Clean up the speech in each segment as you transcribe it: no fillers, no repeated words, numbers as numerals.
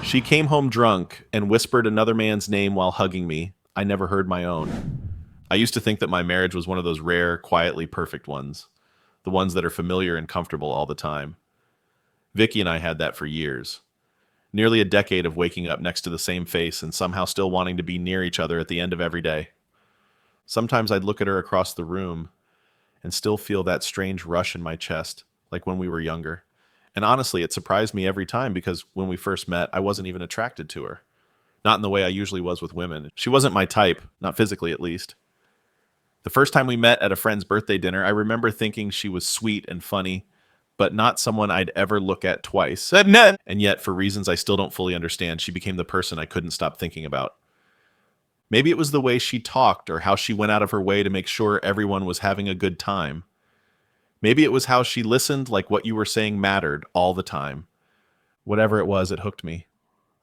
She came home drunk and whispered another man's name while hugging me. I never heard my own. I used to think that my marriage was one of those rare, quietly perfect ones, the ones that are familiar and comfortable all the time. Vicky and I had that for years. Nearly a decade of waking up next to the same face and somehow still wanting to be near each other at the end of every day. Sometimes I'd look at her across the room and still feel that strange rush in my chest, like when we were younger. And honestly, it surprised me every time because when we first met, I wasn't even attracted to her. Not in the way I usually was with women. She wasn't my type, not physically at least. The first time we met at a friend's birthday dinner, I remember thinking she was sweet and funny, but not someone I'd ever look at twice. And yet, for reasons I still don't fully understand, she became the person I couldn't stop thinking about. Maybe it was the way she talked or how she went out of her way to make sure everyone was having a good time. Maybe it was how she listened like what you were saying mattered all the time. Whatever it was, it hooked me.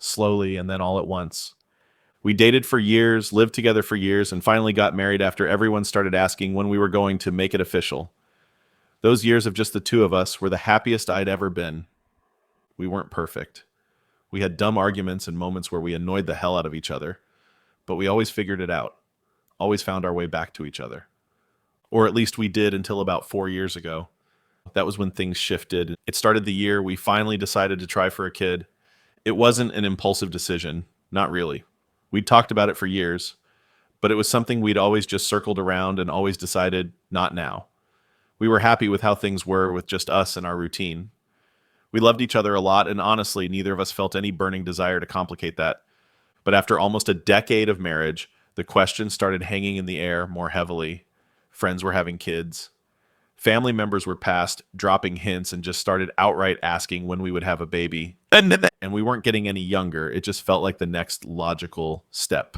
Slowly and then all at once. We dated for years, lived together for years, and finally got married after everyone started asking when we were going to make it official. Those years of just the two of us were the happiest I'd ever been. We weren't perfect. We had dumb arguments and moments where we annoyed the hell out of each other, but we always figured it out, always found our way back to each other. Or at least we did until about 4 years ago. That was when things shifted. It started the year we finally decided to try for a kid. It wasn't an impulsive decision, not really. We'd talked about it for years, but it was something we'd always just circled around and always decided, not now. We were happy with how things were with just us and our routine. We loved each other a lot, and honestly, neither of us felt any burning desire to complicate that. But after almost a decade of marriage, the question started hanging in the air more heavily. Friends were having kids. Family members were past dropping hints and just started outright asking when we would have a baby. And we weren't getting any younger. It just felt like the next logical step.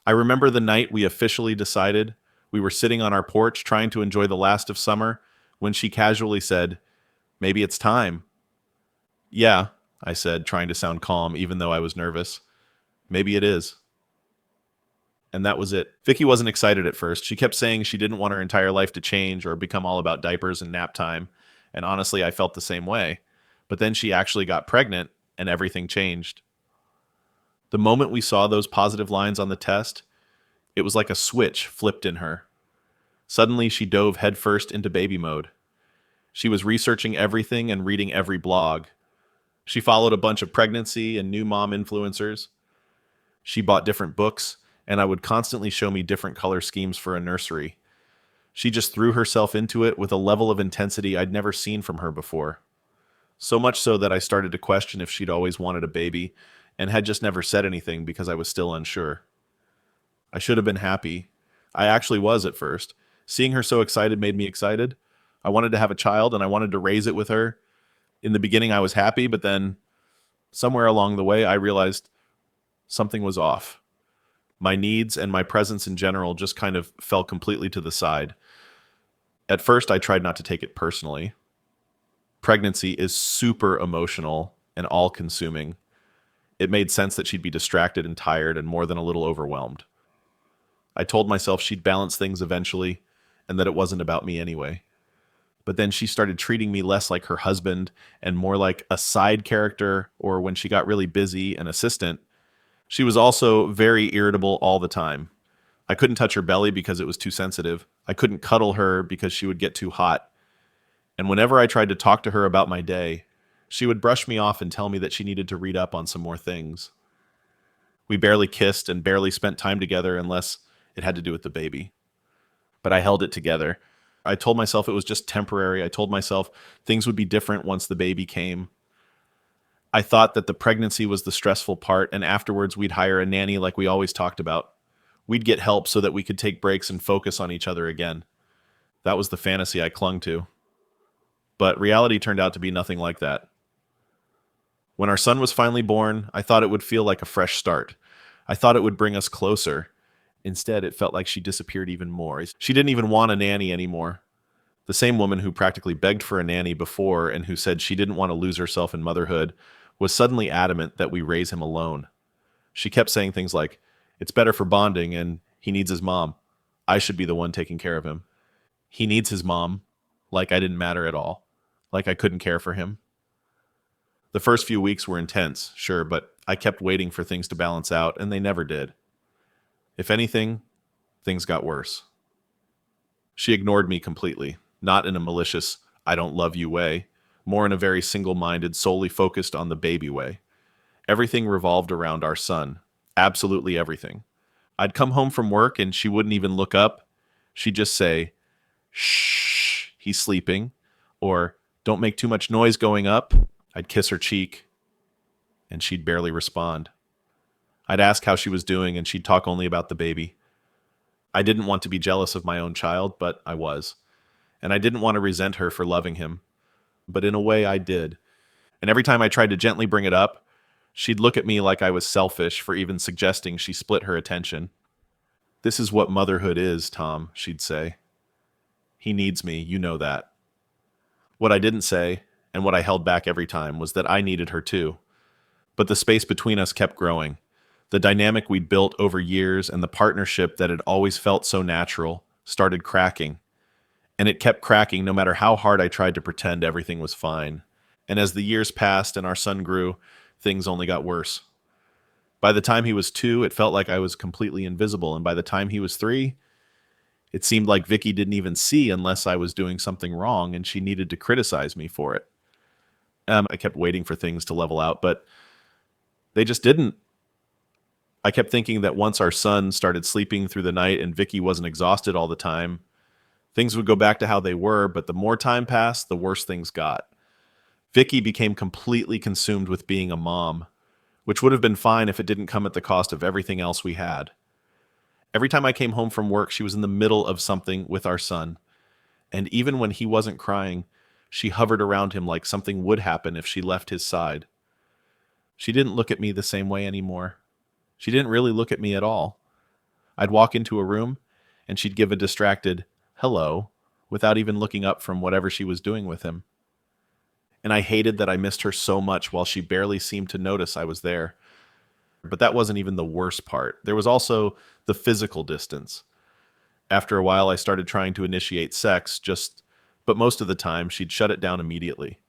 I remember the night we officially decided. We were sitting on our porch trying to enjoy the last of summer when she casually said, "Maybe it's time." "Yeah," I said, trying to sound calm even though I was nervous. "Maybe it is." And that was it. Vicky wasn't excited at first. She kept saying she didn't want her entire life to change or become all about diapers and nap time. And honestly, I felt the same way. But then she actually got pregnant and everything changed. The moment we saw those positive lines on the test, it was like a switch flipped in her. Suddenly, she dove headfirst into baby mode. She was researching everything and reading every blog. She followed a bunch of pregnancy and new mom influencers. She bought different books, and I would constantly show me different color schemes for a nursery. She just threw herself into it with a level of intensity I'd never seen from her before. So much so that I started to question if she'd always wanted a baby and had just never said anything because I was still unsure. I should have been happy. I actually was at first. Seeing her so excited made me excited. I wanted to have a child and I wanted to raise it with her. In the beginning, I was happy, but then somewhere along the way, I realized something was off. My needs and my presence in general just kind of fell completely to the side. At first, I tried not to take it personally. Pregnancy is super emotional and all-consuming. It made sense that she'd be distracted and tired and more than a little overwhelmed. I told myself she'd balance things eventually and that it wasn't about me anyway. But then she started treating me less like her husband and more like a side character, or when she got really busy, an assistant. She was also very irritable all the time. I couldn't touch her belly because it was too sensitive. I couldn't cuddle her because she would get too hot. And whenever I tried to talk to her about my day, she would brush me off and tell me that she needed to read up on some more things. We barely kissed and barely spent time together unless it had to do with the baby. But I held it together. I told myself it was just temporary. I told myself things would be different once the baby came. I thought that the pregnancy was the stressful part, and afterwards we'd hire a nanny like we always talked about. We'd get help so that we could take breaks and focus on each other again. That was the fantasy I clung to. But reality turned out to be nothing like that. When our son was finally born, I thought it would feel like a fresh start. I thought it would bring us closer. Instead, it felt like she disappeared even more. She didn't even want a nanny anymore. The same woman who practically begged for a nanny before and who said she didn't want to lose herself in motherhood was suddenly adamant that we raise him alone. She kept saying things like, "It's better for bonding and he needs his mom. I should be the one taking care of him. He needs his mom," like I didn't matter at all, like I couldn't care for him. The first few weeks were intense, sure, but I kept waiting for things to balance out, and they never did. If anything, things got worse. She ignored me completely, not in a malicious, I don't love you way, more in a very single minded, solely focused on the baby way. Everything revolved around our son. Absolutely everything. I'd come home from work and she wouldn't even look up. She'd just say, "Shh, he's sleeping," or "Don't make too much noise going up." I'd kiss her cheek and she'd barely respond. I'd ask how she was doing and she'd talk only about the baby. I didn't want to be jealous of my own child, but I was. And I didn't want to resent her for loving him, but in a way I did. And every time I tried to gently bring it up, she'd look at me like I was selfish for even suggesting she split her attention. "This is what motherhood is, Tom," she'd say. "He needs me, you know that." What I didn't say, and what I held back every time, was that I needed her too. But the space between us kept growing. The dynamic we'd built over years and the partnership that had always felt so natural started cracking. And it kept cracking no matter how hard I tried to pretend everything was fine. And as the years passed and our son grew, things only got worse. By the time he was 2, it felt like I was completely invisible. And by the time he was 3, it seemed like Vicky didn't even see unless I was doing something wrong and she needed to criticize me for it. I kept waiting for things to level out, but they just didn't. I kept thinking that once our son started sleeping through the night and Vicky wasn't exhausted all the time, things would go back to how they were, but the more time passed, the worse things got. Vicky became completely consumed with being a mom, which would have been fine if it didn't come at the cost of everything else we had. Every time I came home from work, she was in the middle of something with our son. And even when he wasn't crying, she hovered around him like something would happen if she left his side. She didn't look at me the same way anymore. She didn't really look at me at all. I'd walk into a room, and she'd give a distracted hello without even looking up from whatever she was doing with him. And I hated that I missed her so much while she barely seemed to notice I was there. But that wasn't even the worst part. There was also the physical distance. After a while, I started trying to initiate sex, but most of the time, she'd shut it down immediately.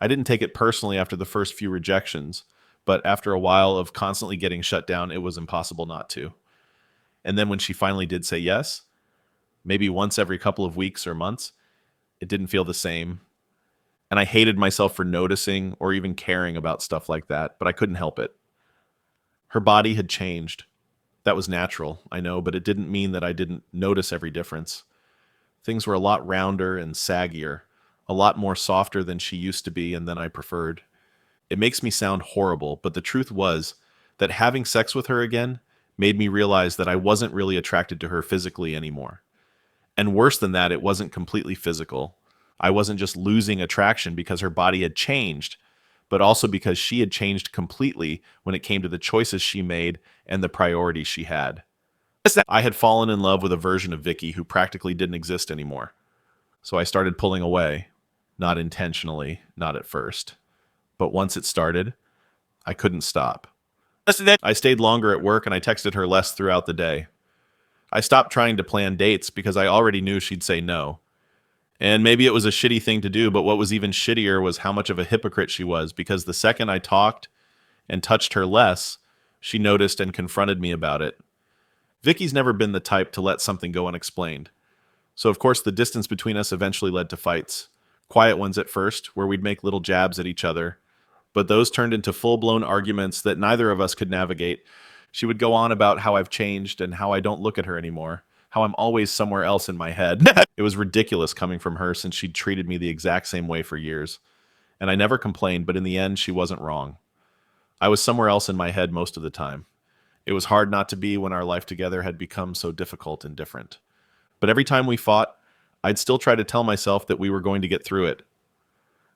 I didn't take it personally after the first few rejections, but after a while of constantly getting shut down, it was impossible not to. And then when she finally did say yes, maybe once every couple of weeks or months, it didn't feel the same. And I hated myself for noticing or even caring about stuff like that, but I couldn't help it. Her body had changed. That was natural, I know, but it didn't mean that I didn't notice every difference. Things were a lot rounder and saggier, a lot more softer than she used to be and than I preferred. It makes me sound horrible, but the truth was that having sex with her again made me realize that I wasn't really attracted to her physically anymore. And worse than that, it wasn't completely physical. I wasn't just losing attraction because her body had changed, but also because she had changed completely when it came to the choices she made and the priorities she had. I had fallen in love with a version of Vicky who practically didn't exist anymore. So I started pulling away, not intentionally, not at first. But once it started, I couldn't stop. I stayed longer at work and I texted her less throughout the day. I stopped trying to plan dates because I already knew she'd say no. And maybe it was a shitty thing to do, but what was even shittier was how much of a hypocrite she was, because the second I talked and touched her less, she noticed and confronted me about it. Vicky's never been the type to let something go unexplained. So of course the distance between us eventually led to fights. Quiet ones at first, where we'd make little jabs at each other. But those turned into full-blown arguments that neither of us could navigate. She would go on about how I've changed and how I don't look at her anymore, how I'm always somewhere else in my head. It was ridiculous coming from her since she'd treated me the exact same way for years. And I never complained, but in the end, she wasn't wrong. I was somewhere else in my head most of the time. It was hard not to be when our life together had become so difficult and different. But every time we fought, I'd still try to tell myself that we were going to get through it.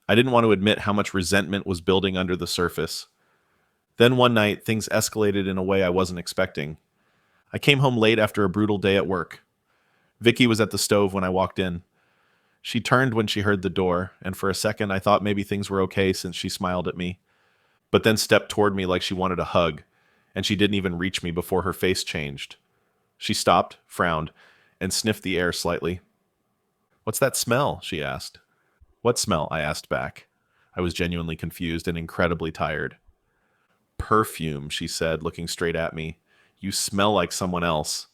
I didn't want to admit how much resentment was building under the surface. Then one night, things escalated in a way I wasn't expecting. I came home late after a brutal day at work. Vicky was at the stove when I walked in. She turned when she heard the door, and for a second I thought maybe things were okay since she smiled at me, but then stepped toward me like she wanted a hug, and she didn't even reach me before her face changed. She stopped, frowned, and sniffed the air slightly. "What's that smell?" she asked. "What smell?" I asked back. I was genuinely confused and incredibly tired. Perfume, she said, looking straight at me. You smell like someone else.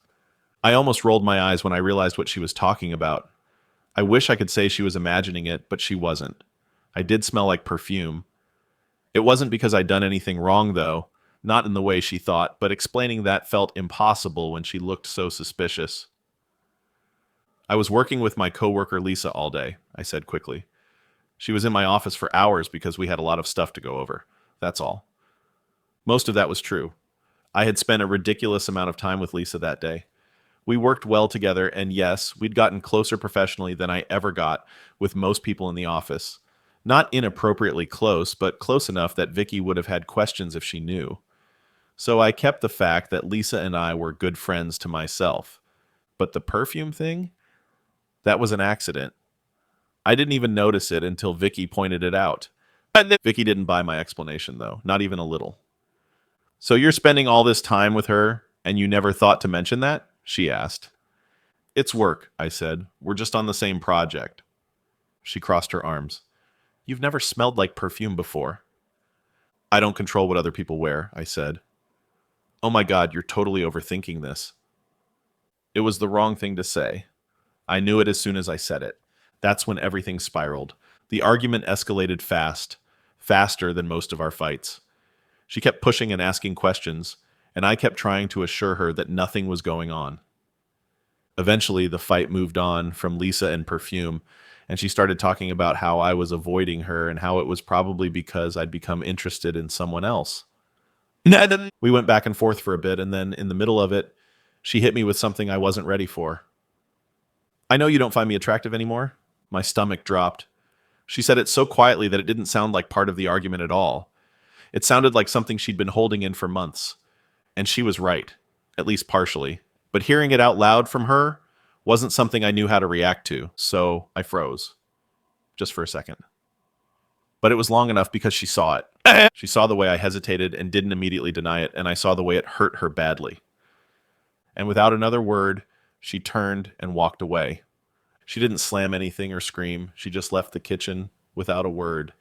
I almost rolled my eyes when I realized what she was talking about. I wish I could say she was imagining it, but she wasn't. I did smell like perfume. It wasn't because I'd done anything wrong, though, not in the way she thought, but explaining that felt impossible when she looked so suspicious. I was working with my coworker Lisa all day, I said quickly. She was in my office for hours because we had a lot of stuff to go over. That's all. Most of that was true. I had spent a ridiculous amount of time with Lisa that day. We worked well together, and yes, we'd gotten closer professionally than I ever got with most people in the office. Not inappropriately close, but close enough that Vicky would have had questions if she knew. So I kept the fact that Lisa and I were good friends to myself. But the perfume thing? That was an accident. I didn't even notice it until Vicky pointed it out. Vicky didn't buy my explanation, though, not even a little. So you're spending all this time with her, and you never thought to mention that? She asked. It's work, I said. We're just on the same project. She crossed her arms. You've never smelled like perfume before. I don't control what other people wear, I said. Oh my God, you're totally overthinking this. It was the wrong thing to say. I knew it as soon as I said it. That's when everything spiraled. The argument escalated fast, faster than most of our fights. She kept pushing and asking questions, and I kept trying to assure her that nothing was going on. Eventually, the fight moved on from Lisa and perfume, and she started talking about how I was avoiding her and how it was probably because I'd become interested in someone else. We went back and forth for a bit, and then in the middle of it, she hit me with something I wasn't ready for. I know you don't find me attractive anymore. My stomach dropped. She said it so quietly that it didn't sound like part of the argument at all. It sounded like something she'd been holding in for months. And she was right, at least partially. But hearing it out loud from her wasn't something I knew how to react to, so I froze. Just for a second. But it was long enough because she saw it. She saw the way I hesitated and didn't immediately deny it, and I saw the way it hurt her badly. And without another word, she turned and walked away. She didn't slam anything or scream. She just left the kitchen without a word.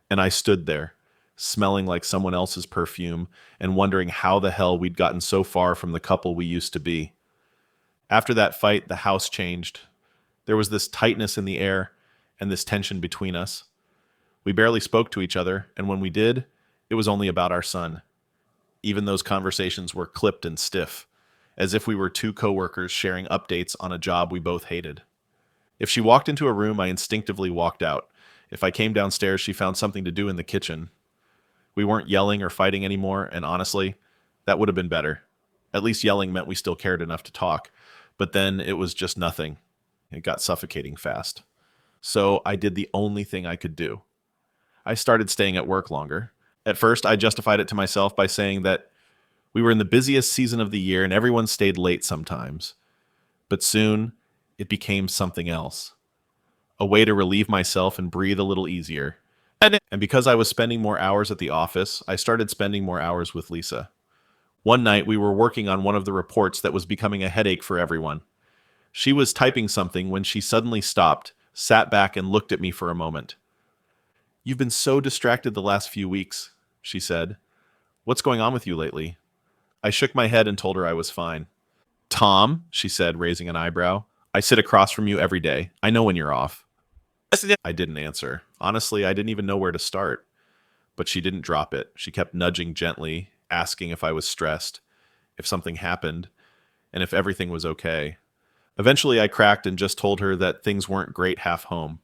And I stood there, smelling like someone else's perfume and wondering how the hell we'd gotten so far from the couple we used to be. After that fight, the house changed. There was this tightness in the air and this tension between us. We barely spoke to each other, and when we did, it was only about our son. Even those conversations were clipped and stiff, as if we were two coworkers sharing updates on a job we both hated. If she walked into a room, I instinctively walked out. If I came downstairs, she found something to do in the kitchen. We weren't yelling or fighting anymore, and honestly, that would have been better. At least yelling meant we still cared enough to talk. But then it was just nothing. It got suffocating fast. So I did the only thing I could do. I started staying at work longer. At first, I justified it to myself by saying that we were in the busiest season of the year and everyone stayed late sometimes. But soon, it became something else. A way to relieve myself and breathe a little easier. And because I was spending more hours at the office, I started spending more hours with Lisa. One night, we were working on one of the reports that was becoming a headache for everyone. She was typing something when she suddenly stopped, sat back, and looked at me for a moment. You've been so distracted the last few weeks, she said. What's going on with you lately? I shook my head and told her I was fine. Tom, she said, raising an eyebrow, I sit across from you every day. I know when you're off. I didn't answer. Honestly, I didn't even know where to start. But she didn't drop it. She kept nudging gently, asking if I was stressed, if something happened, and if everything was okay. Eventually, I cracked and just told her that things weren't great half home.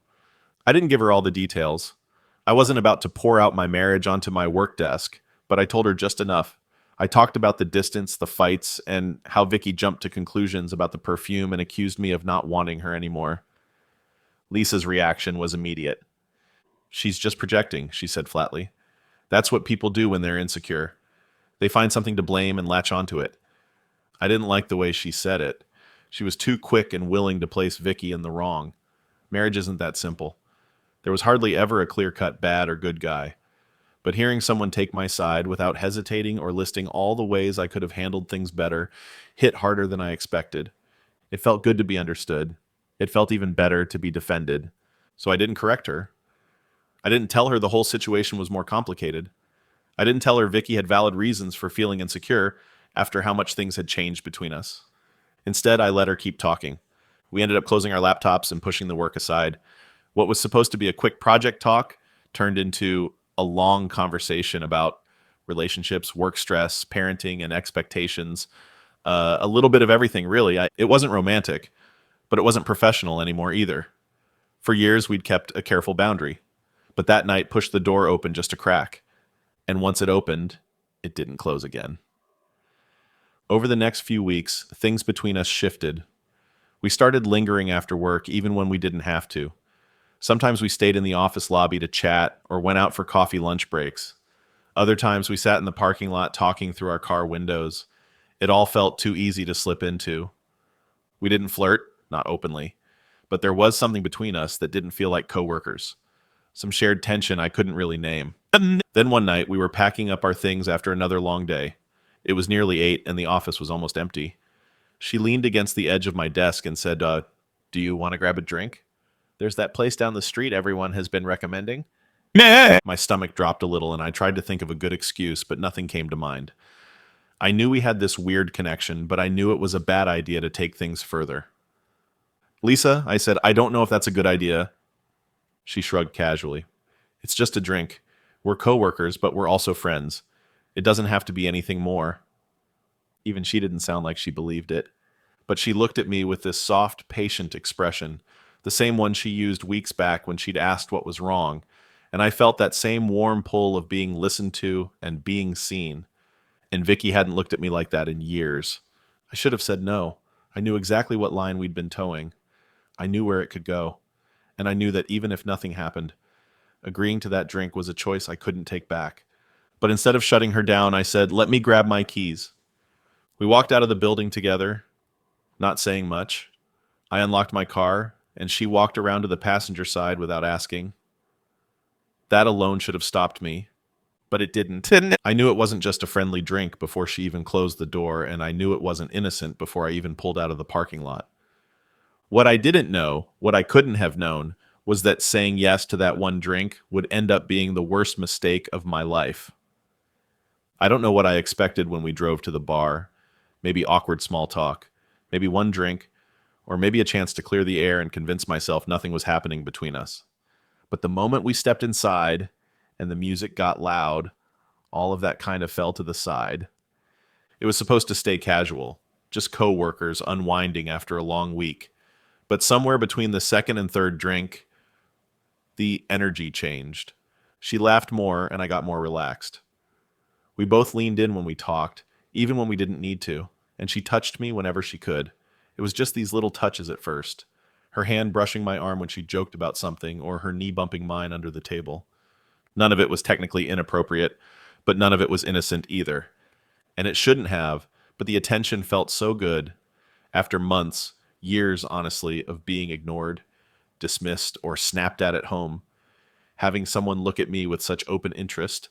I didn't give her all the details. I wasn't about to pour out my marriage onto my work desk, but I told her just enough. I talked about the distance, the fights, and how Vicky jumped to conclusions about the perfume and accused me of not wanting her anymore. Lisa's reaction was immediate. She's just projecting, she said flatly. That's what people do when they're insecure. They find something to blame and latch onto it. I didn't like the way she said it. She was too quick and willing to place Vicky in the wrong. Marriage isn't that simple. There was hardly ever a clear-cut bad or good guy. But hearing someone take my side without hesitating or listing all the ways I could have handled things better hit harder than I expected. It felt good to be understood. It felt even better to be defended. So I didn't correct her. I didn't tell her the whole situation was more complicated. I didn't tell her Vicky had valid reasons for feeling insecure after how much things had changed between us. Instead, I let her keep talking. We ended up closing our laptops and pushing the work aside. What was supposed to be a quick project talk turned into a long conversation about relationships, work stress, parenting, and expectations. A little bit of everything, really. It wasn't romantic, but it wasn't professional anymore either. For years, we'd kept a careful boundary, but that night pushed the door open just a crack. And once it opened, it didn't close again. Over the next few weeks, things between us shifted. We started lingering after work, even when we didn't have to. Sometimes we stayed in the office lobby to chat or went out for coffee lunch breaks. Other times we sat in the parking lot talking through our car windows. It all felt too easy to slip into. We didn't flirt, not openly, but there was something between us that didn't feel like coworkers. Some shared tension I couldn't really name. Then one night we were packing up our things after another long day. It was nearly 8 and the office was almost empty. She leaned against the edge of my desk and said, do you want to grab a drink? There's that place down the street everyone has been recommending. My stomach dropped a little and I tried to think of a good excuse, but nothing came to mind. I knew we had this weird connection, but I knew it was a bad idea to take things further. Lisa, I said, I don't know if that's a good idea. She shrugged casually. It's just a drink. We're coworkers, but we're also friends. It doesn't have to be anything more. Even she didn't sound like she believed it. But she looked at me with this soft, patient expression, the same one she used weeks back when she'd asked what was wrong, and I felt that same warm pull of being listened to and being seen. And Vicky hadn't looked at me like that in years. I should have said no. I knew exactly what line we'd been towing. I knew where it could go. And I knew that even if nothing happened, agreeing to that drink was a choice I couldn't take back. But instead of shutting her down, I said, let me grab my keys. We walked out of the building together, not saying much. I unlocked my car, and she walked around to the passenger side without asking. That alone should have stopped me, but it didn't. I knew it wasn't just a friendly drink before she even closed the door, and I knew it wasn't innocent before I even pulled out of the parking lot. What I didn't know, what I couldn't have known, was that saying yes to that one drink would end up being the worst mistake of my life. I don't know what I expected when we drove to the bar. Maybe awkward small talk, maybe one drink, or maybe a chance to clear the air and convince myself nothing was happening between us. But the moment we stepped inside and the music got loud, all of that kind of fell to the side. It was supposed to stay casual, just co-workers unwinding after a long week. But somewhere between the second and third drink, the energy changed. She laughed more and I got more relaxed. We both leaned in when we talked, even when we didn't need to, and she touched me whenever she could. It was just these little touches at first. Her hand brushing my arm when she joked about something, or her knee bumping mine under the table. None of it was technically inappropriate, but none of it was innocent either. And it shouldn't have, but the attention felt so good. After months, years honestly, of being ignored, dismissed, or snapped at home, having someone look at me with such open interest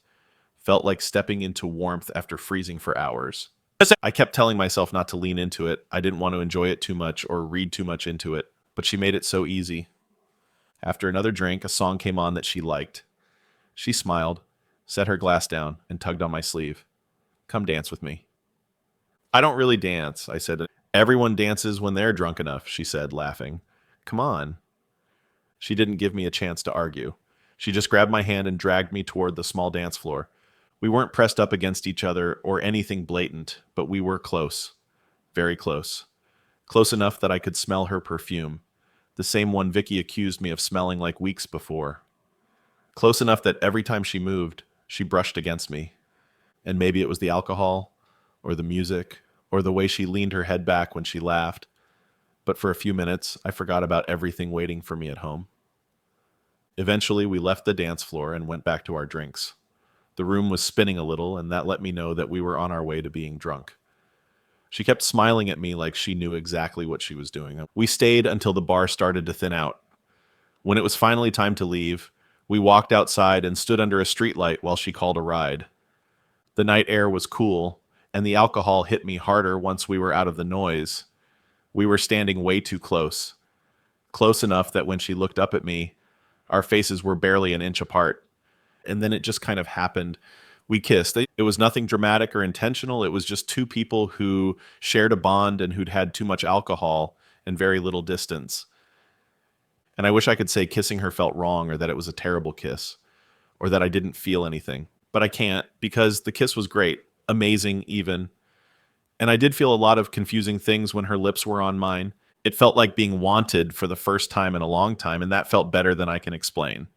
felt like stepping into warmth after freezing for hours. I kept telling myself not to lean into it. I didn't want to enjoy it too much or read too much into it, but she made it so easy. After another drink, a song came on that she liked. She smiled, set her glass down, and tugged on my sleeve. Come dance with me. I don't really dance, I said. Everyone dances when they're drunk enough, she said, laughing. Come on. She didn't give me a chance to argue. She just grabbed my hand and dragged me toward the small dance floor. We weren't pressed up against each other or anything blatant, but we were close. Very close. Close enough that I could smell her perfume, the same one Vicky accused me of smelling like weeks before. Close enough that every time she moved, she brushed against me. And maybe it was the alcohol, or the music, or the way she leaned her head back when she laughed. But for a few minutes, I forgot about everything waiting for me at home. Eventually, we left the dance floor and went back to our drinks. The room was spinning a little, and that let me know that we were on our way to being drunk. She kept smiling at me like she knew exactly what she was doing. We stayed until the bar started to thin out. When it was finally time to leave, we walked outside and stood under a streetlight while she called a ride. The night air was cool, and the alcohol hit me harder once we were out of the noise. We were standing way too close. Close enough that when she looked up at me, Our faces were barely an inch apart. And then it just kind of happened. We kissed. It was nothing dramatic or intentional. It was just two people who shared a bond and who'd had too much alcohol and very little distance. And I wish I could say kissing her felt wrong or that it was a terrible kiss or that I didn't feel anything. But I can't because the kiss was great, amazing even. And I did feel a lot of confusing things when her lips were on mine. It felt like being wanted for the first time in a long time, and that felt better than I can explain.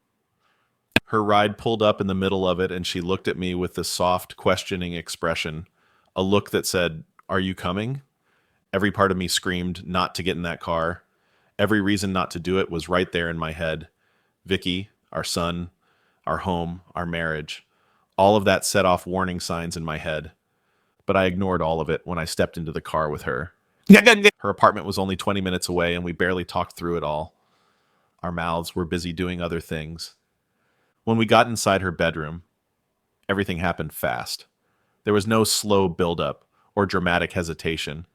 Her ride pulled up in the middle of it, and she looked at me with this soft, questioning expression, a look that said, "Are you coming?" Every part of me screamed not to get in that car. Every reason not to do it was right there in my head. Vicky, our son, our home, our marriage. All of that set off warning signs in my head. But I ignored all of it when I stepped into the car with her. Her apartment was only 20 minutes away, and we barely talked through it all. Our mouths were busy doing other things. When we got inside her bedroom, everything happened fast. There was no slow buildup or dramatic hesitation.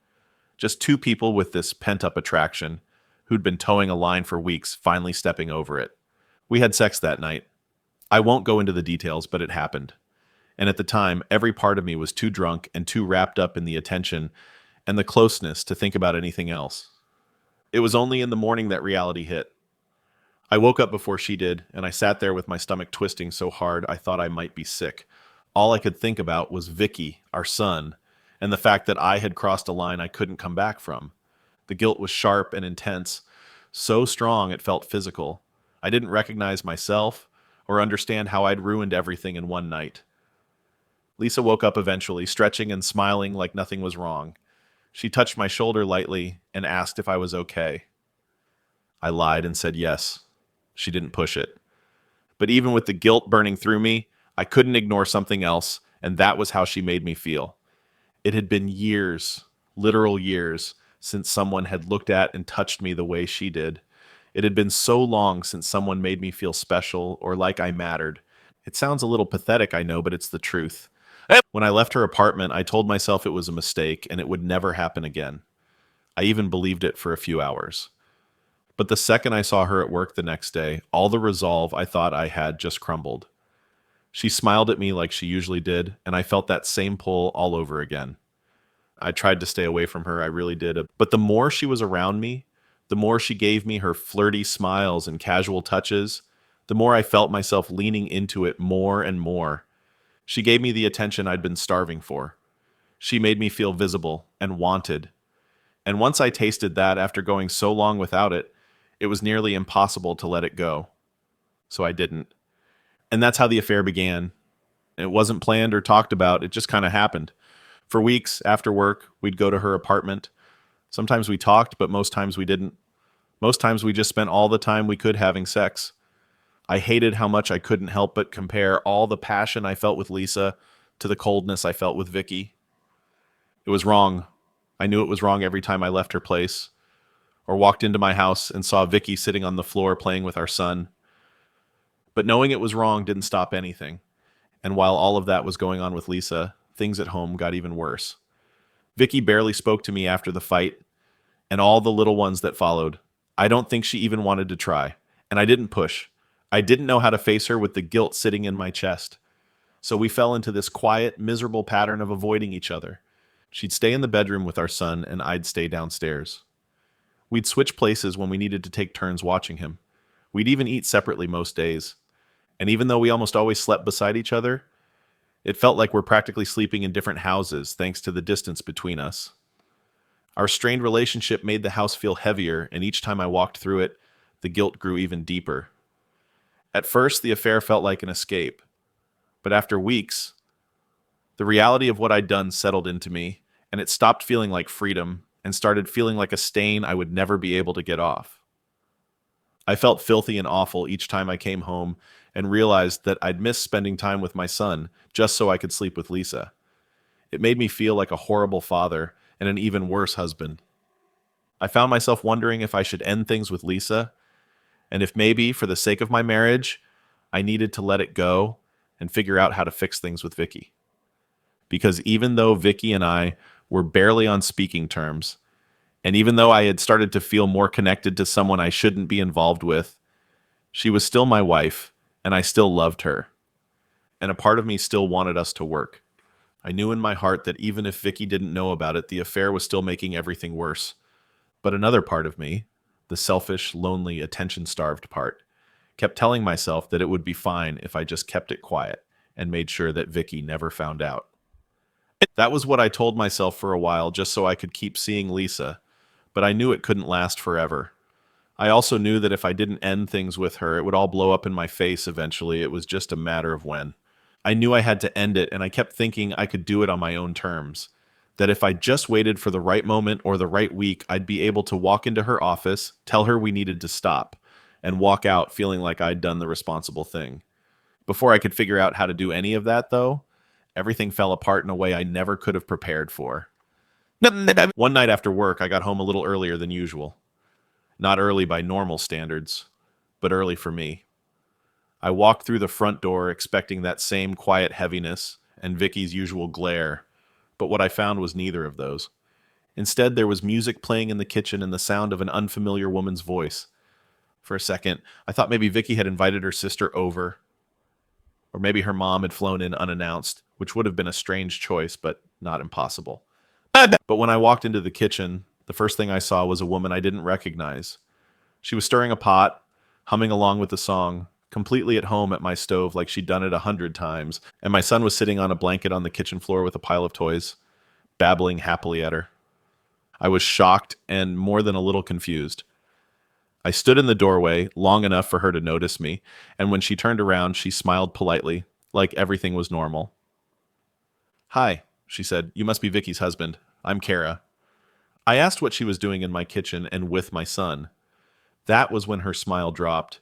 Just two people with this pent-up attraction who'd been towing a line for weeks finally stepping over it. We had sex that night. I won't go into the details, but it happened. And at the time, every part of me was too drunk and too wrapped up in the attention and the closeness to think about anything else. It was only in the morning that reality hit. I woke up before she did, and I sat there with my stomach twisting so hard I thought I might be sick. All I could think about was Vicky, our son, and the fact that I had crossed a line I couldn't come back from. The guilt was sharp and intense, so strong it felt physical. I didn't recognize myself or understand how I'd ruined everything in one night. Lisa woke up eventually, stretching and smiling like nothing was wrong. She touched my shoulder lightly and asked if I was okay. I lied and said yes. She didn't push it. But even with the guilt burning through me, I couldn't ignore something else, and that was how she made me feel. It had been years, literal years, since someone had looked at and touched me the way she did. It had been so long since someone made me feel special or like I mattered. It sounds a little pathetic, I know, but it's the truth. When I left her apartment, I told myself it was a mistake and it would never happen again. I even believed it for a few hours. But the second I saw her at work the next day, all the resolve I thought I had just crumbled. She smiled at me like she usually did, and I felt that same pull all over again. I tried to stay away from her, I really did. But the more she was around me, the more she gave me her flirty smiles and casual touches, the more I felt myself leaning into it more and more. She gave me the attention I'd been starving for. She made me feel visible and wanted. And once I tasted that after going so long without it, it was nearly impossible to let it go. So I didn't. And that's how the affair began. It wasn't planned or talked about, it just kind of happened. For weeks after work, we'd go to her apartment. Sometimes we talked, but most times we didn't. Most times we just spent all the time we could having sex. I hated how much I couldn't help but compare all the passion I felt with Lisa to the coldness I felt with Vicky. It was wrong. I knew it was wrong every time I left her place or walked into my house and saw Vicky sitting on the floor playing with our son. But knowing it was wrong didn't stop anything. And while all of that was going on with Lisa, things at home got even worse. Vicky barely spoke to me after the fight and all the little ones that followed. I don't think she even wanted to try, and I didn't push. I didn't know how to face her with the guilt sitting in my chest. So we fell into this quiet, miserable pattern of avoiding each other. She'd stay in the bedroom with our son, and I'd stay downstairs. We'd switch places when we needed to take turns watching him. We'd even eat separately most days. And even though we almost always slept beside each other, it felt like we're practically sleeping in different houses thanks to the distance between us. Our strained relationship made the house feel heavier, and each time I walked through it, the guilt grew even deeper. At first, the affair felt like an escape. But after weeks, the reality of what I'd done settled into me, and it stopped feeling like freedom and started feeling like a stain I would never be able to get off. I felt filthy and awful each time I came home and realized that I'd missed spending time with my son just so I could sleep with Lisa. It made me feel like a horrible father and an even worse husband. I found myself wondering if I should end things with Lisa, and if maybe, for the sake of my marriage, I needed to let it go and figure out how to fix things with Vicky. Because even though Vicky and I were barely on speaking terms, and even though I had started to feel more connected to someone I shouldn't be involved with, She was still my wife, and I still loved her, and a part of me still wanted us to work. I knew in my heart that even if Vicky didn't know about it, the affair was still making everything worse. But another part of me, the selfish, lonely, attention-starved part, kept telling myself that it would be fine if I just kept it quiet and made sure that Vicky never found out. That was what I told myself for a while just so I could keep seeing Lisa, but I knew it couldn't last forever. I also knew that if I didn't end things with her, it would all blow up in my face eventually. It was just a matter of when. I knew I had to end it, and I kept thinking I could do it on my own terms. That if I just waited for the right moment or the right week, I'd be able to walk into her office, tell her we needed to stop, and walk out feeling like I'd done the responsible thing. Before I could figure out how to do any of that, though, everything fell apart in a way I never could have prepared for. One night after work, I got home a little earlier than usual. Not early by normal standards, but early for me. I walked through the front door expecting that same quiet heaviness and Vicky's usual glare, but what I found was neither of those. Instead, there was music playing in the kitchen and the sound of an unfamiliar woman's voice. For a second, I thought maybe Vicky had invited her sister over, or maybe her mom had flown in unannounced, which would have been a strange choice, but not impossible. But when I walked into the kitchen, the first thing I saw was a woman I didn't recognize. She was stirring a pot, humming along with the song, completely at home at my stove like she'd done it 100 times, and my son was sitting on a blanket on the kitchen floor with a pile of toys, babbling happily at her. I was shocked and more than a little confused. I stood in the doorway long enough for her to notice me, and when she turned around, she smiled politely, like everything was normal. "Hi," she said. "You must be Vicky's husband. I'm Kara." I asked what she was doing in my kitchen and with my son. That was when her smile dropped,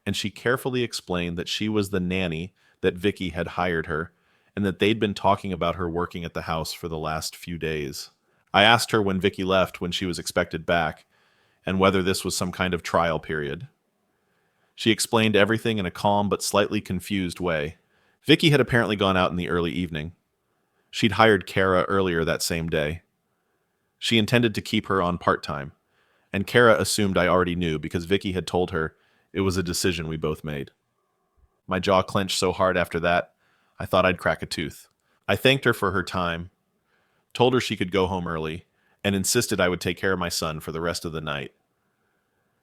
and she carefully explained that she was the nanny that Vicky had hired her, and that they'd been talking about her working at the house for the last few days. I asked her when Vicky left, when she was expected back, and whether this was some kind of trial period. She explained everything in a calm but slightly confused way. Vicky had apparently gone out in the early evening. She'd hired Kara earlier that same day. She intended to keep her on part-time, and Kara assumed I already knew because Vicky had told her it was a decision we both made. My jaw clenched so hard after that, I thought I'd crack a tooth. I thanked her for her time, told her she could go home early, and insisted I would take care of my son for the rest of the night.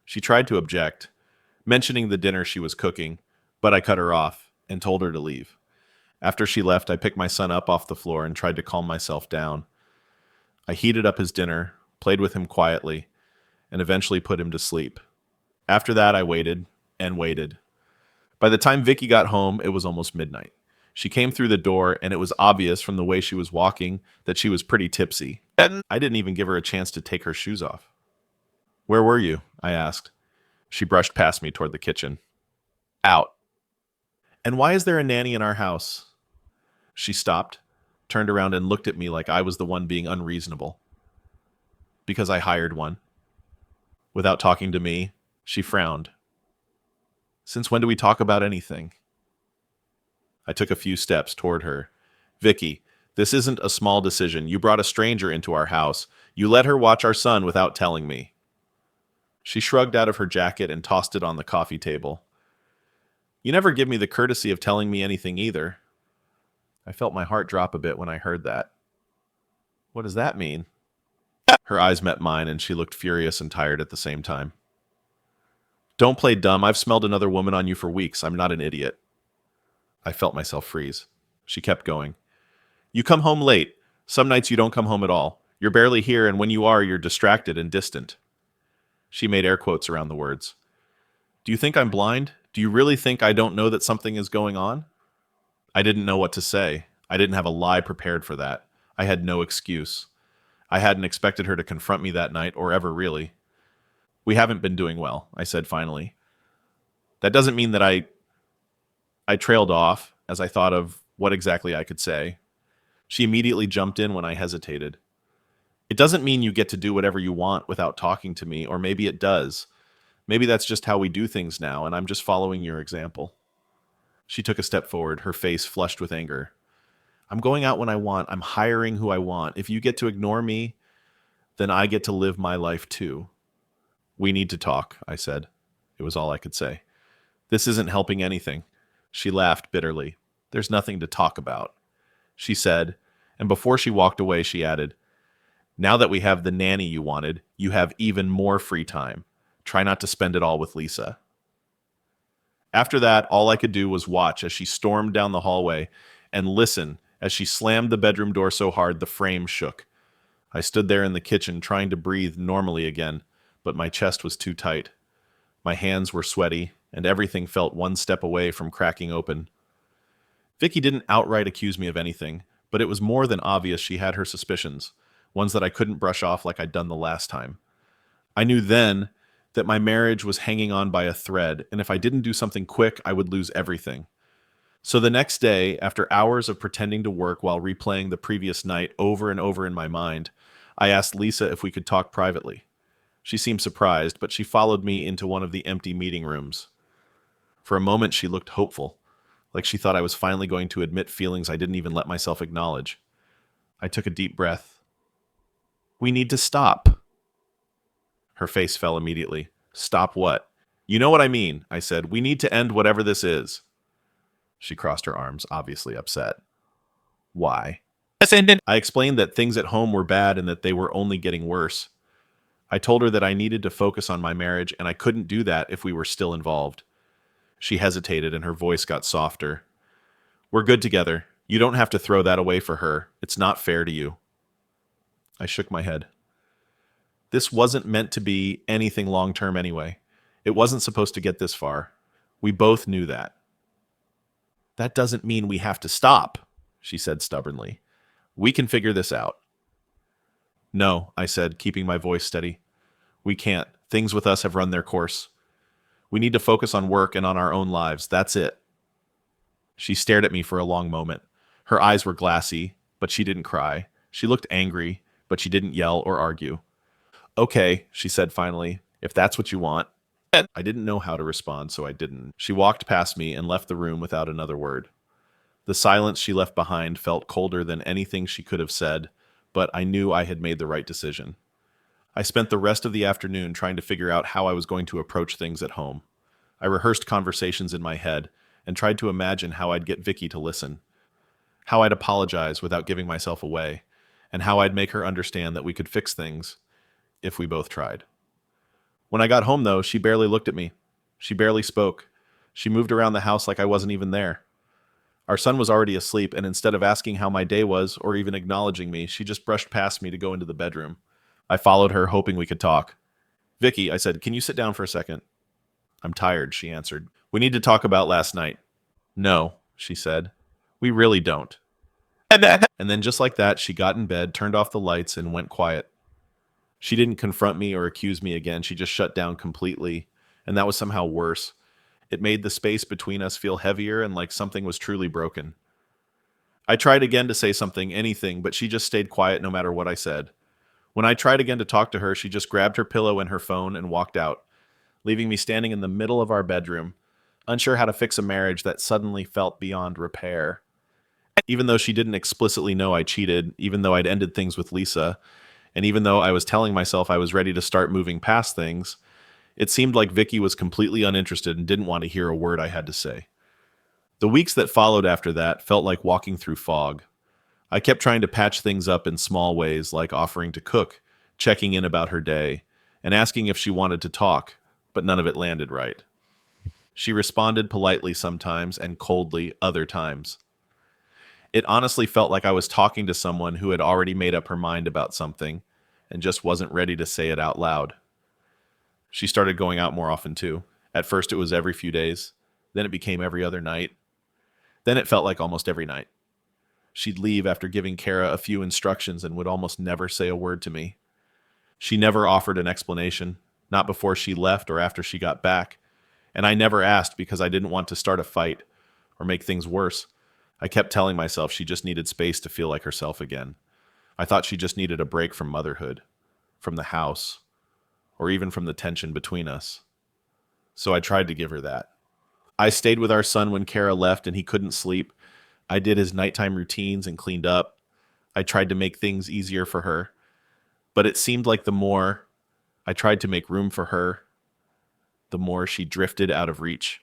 She tried to object, mentioning the dinner she was cooking, but I cut her off and told her to leave. After she left, I picked my son up off the floor and tried to calm myself down. I heated up his dinner, played with him quietly, and eventually put him to sleep. After that, I waited and waited. By the time Vicky got home, it was almost midnight. She came through the door, and it was obvious from the way she was walking that she was pretty tipsy. I didn't even give her a chance to take her shoes off. "Where were you?" I asked. She brushed past me toward the kitchen. "Out." "And why is there a nanny in our house?" She stopped, turned around, and looked at me like I was the one being unreasonable. "Because I hired one." Without talking to me, she frowned. "Since when do we talk about anything?" I took a few steps toward her. "Vicky, this isn't a small decision. You brought a stranger into our house. You let her watch our son without telling me." She shrugged out of her jacket and tossed it on the coffee table. "You never give me the courtesy of telling me anything either." I felt my heart drop a bit when I heard that. "What does that mean?" Her eyes met mine, and she looked furious and tired at the same time. "Don't play dumb. I've smelled another woman on you for weeks. I'm not an idiot." I felt myself freeze. She kept going. "You come home late. Some nights you don't come home at all. You're barely here, and when you are, you're distracted and distant." She made air quotes around the words. "Do you think I'm blind? Do you really think I don't know that something is going on?" I didn't know what to say. I didn't have a lie prepared for that. I had no excuse. I hadn't expected her to confront me that night, or ever really. "We haven't been doing well," I said finally. That doesn't mean that I trailed off as I thought of what exactly I could say. She immediately jumped in when I hesitated. "It doesn't mean you get to do whatever you want without talking to me, or maybe it does. Maybe that's just how we do things now, and I'm just following your example." She took a step forward, her face flushed with anger. "I'm going out when I want. I'm hiring who I want. If you get to ignore me, then I get to live my life too." "We need to talk," I said. It was all I could say. This isn't helping anything. She laughed bitterly. There's nothing to talk about, she said, and before she walked away, she added, now that we have the nanny you wanted, you have even more free time. Try not to spend it all with Lisa. After that, all I could do was watch as she stormed down the hallway and listen as she slammed the bedroom door so hard the frame shook. I stood there in the kitchen trying to breathe normally again, but my chest was too tight. My hands were sweaty, and everything felt one step away from cracking open. Vicky didn't outright accuse me of anything, but it was more than obvious she had her suspicions, ones that I couldn't brush off like I'd done the last time. I knew then that my marriage was hanging on by a thread, and if I didn't do something quick, I would lose everything. So the next day, after hours of pretending to work while replaying the previous night over and over in my mind, I asked Lisa if we could talk privately. She seemed surprised, but she followed me into one of the empty meeting rooms. For a moment, she looked hopeful, like she thought I was finally going to admit feelings I didn't even let myself acknowledge. I took a deep breath. We need to stop. Her face fell immediately. Stop what? You know what I mean, I said. We need to end whatever this is. She crossed her arms, obviously upset. Why? I explained that things at home were bad and that they were only getting worse. I told her that I needed to focus on my marriage and I couldn't do that if we were still involved. She hesitated and her voice got softer. We're good together. You don't have to throw that away for her. It's not fair to you. I shook my head. This wasn't meant to be anything long-term anyway. It wasn't supposed to get this far. We both knew that. That doesn't mean we have to stop, she said stubbornly. We can figure this out. No, I said, keeping my voice steady. We can't. Things with us have run their course. We need to focus on work and on our own lives. That's it. She stared at me for a long moment. Her eyes were glassy, but she didn't cry. She looked angry, but she didn't yell or argue. Okay, she said finally, if that's what you want. I didn't know how to respond, so I didn't. She walked past me and left the room without another word. The silence she left behind felt colder than anything she could have said, but I knew I had made the right decision. I spent the rest of the afternoon trying to figure out how I was going to approach things at home. I rehearsed conversations in my head and tried to imagine how I'd get Vicky to listen, how I'd apologize without giving myself away, and how I'd make her understand that we could fix things if we both tried. When I got home, though, she barely looked at me. She barely spoke. She moved around the house like I wasn't even there. Our son was already asleep, and instead of asking how my day was or even acknowledging me, she just brushed past me to go into the bedroom. I followed her, hoping we could talk. Vicky, I said, can you sit down for a second? I'm tired, she answered. We need to talk about last night. No, she said. We really don't. And then just like that, she got in bed, turned off the lights, and went quiet. She didn't confront me or accuse me again. She just shut down completely, and that was somehow worse. It made the space between us feel heavier and like something was truly broken. I tried again to say something, anything, but she just stayed quiet no matter what I said. When I tried again to talk to her, she just grabbed her pillow and her phone and walked out, leaving me standing in the middle of our bedroom, unsure how to fix a marriage that suddenly felt beyond repair. Even though she didn't explicitly know I cheated, even though I'd ended things with Lisa, and even though I was telling myself I was ready to start moving past things, it seemed like Vicky was completely uninterested and didn't want to hear a word I had to say. The weeks that followed after that felt like walking through fog. I kept trying to patch things up in small ways, like offering to cook, checking in about her day, and asking if she wanted to talk, but none of it landed right. She responded politely sometimes and coldly other times. It honestly felt like I was talking to someone who had already made up her mind about something and just wasn't ready to say it out loud. She started going out more often too. At first it was every few days, then it became every other night. Then it felt like almost every night. She'd leave after giving Kara a few instructions and would almost never say a word to me. She never offered an explanation, not before she left or after she got back, and I never asked because I didn't want to start a fight or make things worse. I kept telling myself she just needed space to feel like herself again. I thought she just needed a break from motherhood, from the house, or even from the tension between us. So I tried to give her that. I stayed with our son when Kara left and he couldn't sleep. I did his nighttime routines and cleaned up. I tried to make things easier for her. But it seemed like the more I tried to make room for her, the more she drifted out of reach.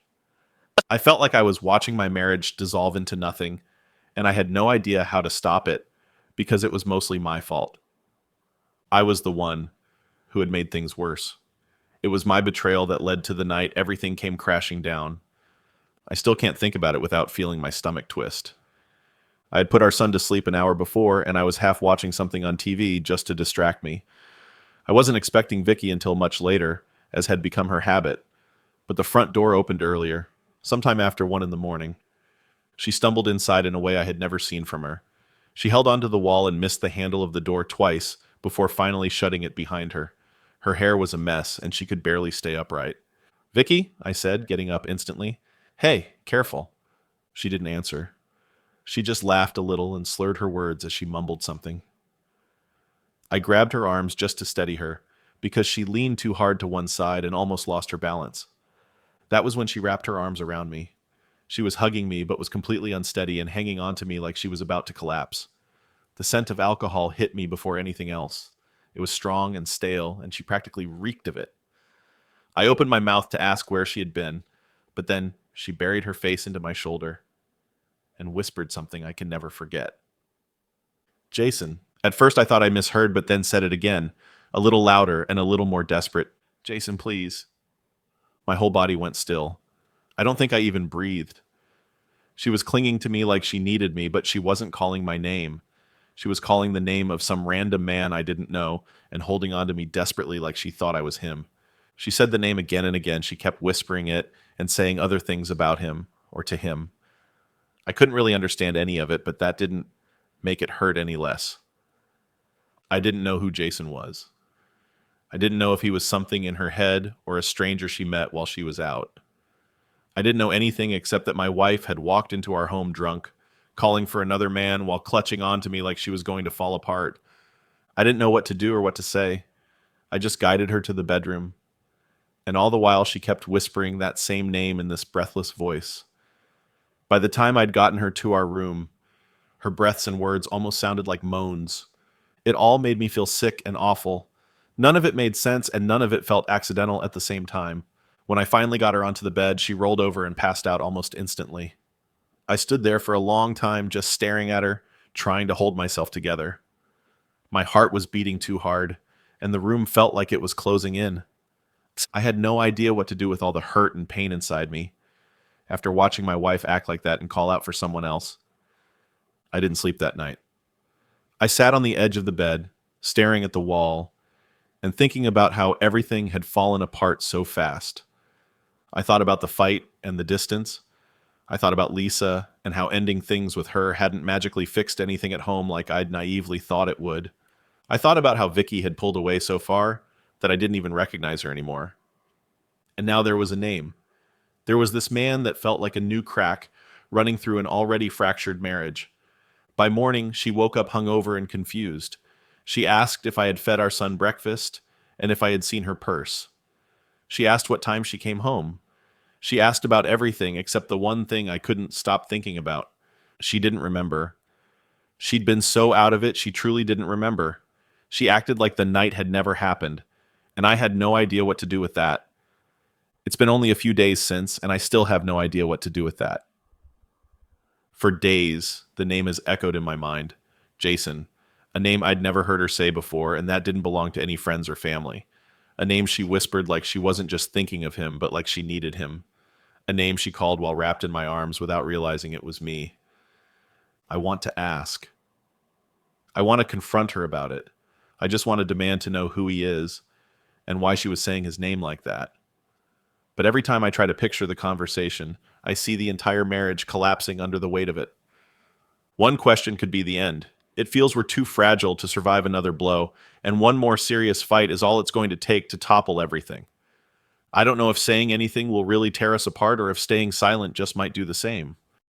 I felt like I was watching my marriage dissolve into nothing, and I had no idea how to stop it because it was mostly my fault. I was the one who had made things worse. It was my betrayal that led to the night everything came crashing down. I still can't think about it without feeling my stomach twist. I had put our son to sleep an hour before, and I was half watching something on TV just to distract me. I wasn't expecting Vicky until much later, as had become her habit, but the front door opened earlier, sometime after 1 in the morning. She stumbled inside in a way I had never seen from her. She held onto the wall and missed the handle of the door twice before finally shutting it behind her. Her hair was a mess, and she could barely stay upright. "Vicky," I said, getting up instantly. "Hey, careful." She didn't answer. She just laughed a little and slurred her words as she mumbled something. I grabbed her arms just to steady her, because she leaned too hard to one side and almost lost her balance. That was when she wrapped her arms around me. She was hugging me, but was completely unsteady and hanging on to me like she was about to collapse. The scent of alcohol hit me before anything else. It was strong and stale, and she practically reeked of it. I opened my mouth to ask where she had been, but then she buried her face into my shoulder and whispered something I can never forget. "Jason." At first I thought I misheard, but then said it again, a little louder and a little more desperate. "Jason, please." My whole body went still. I don't think I even breathed. She was clinging to me like she needed me, but she wasn't calling my name. She was calling the name of some random man I didn't know and holding on to me desperately like she thought I was him. She said the name again and again. She kept whispering it and saying other things about him or to him. I couldn't really understand any of it, but that didn't make it hurt any less. I didn't know who Jason was. I didn't know if he was something in her head or a stranger she met while she was out. I didn't know anything except that my wife had walked into our home drunk, calling for another man while clutching on to me like she was going to fall apart. I didn't know what to do or what to say. I just guided her to the bedroom, and all the while she kept whispering that same name in this breathless voice. By the time I'd gotten her to our room, her breaths and words almost sounded like moans. It all made me feel sick and awful. None of it made sense, and none of it felt accidental at the same time. When I finally got her onto the bed, she rolled over and passed out almost instantly. I stood there for a long time just staring at her, trying to hold myself together. My heart was beating too hard, and the room felt like it was closing in. I had no idea what to do with all the hurt and pain inside me. After watching my wife act like that and call out for someone else, I didn't sleep that night. I sat on the edge of the bed, staring at the wall, and thinking about how everything had fallen apart so fast. I thought about the fight and the distance. I thought about Lisa and how ending things with her hadn't magically fixed anything at home like I'd naively thought it would. I thought about how Vicky had pulled away so far that I didn't even recognize her anymore. And now there was a name. There was this man that felt like a new crack running through an already fractured marriage. By morning, she woke up hungover and confused. She asked if I had fed our son breakfast and if I had seen her purse. She asked what time she came home. She asked about everything except the one thing I couldn't stop thinking about. She didn't remember. She'd been so out of it, she truly didn't remember. She acted like the night had never happened, and I had no idea what to do with that. It's been only a few days since, and I still have no idea what to do with that. For days, the name has echoed in my mind. Jason, a name I'd never heard her say before, and that didn't belong to any friends or family. A name she whispered like she wasn't just thinking of him, but like she needed him. A name she called while wrapped in my arms without realizing it was me. I want to ask. I want to confront her about it. I just want to demand to know who he is and why she was saying his name like that. But every time I try to picture the conversation, I see the entire marriage collapsing under the weight of it. One question could be the end. It feels we're too fragile to survive another blow, and one more serious fight is all it's going to take to topple everything. I don't know if saying anything will really tear us apart or if staying silent just might do the same.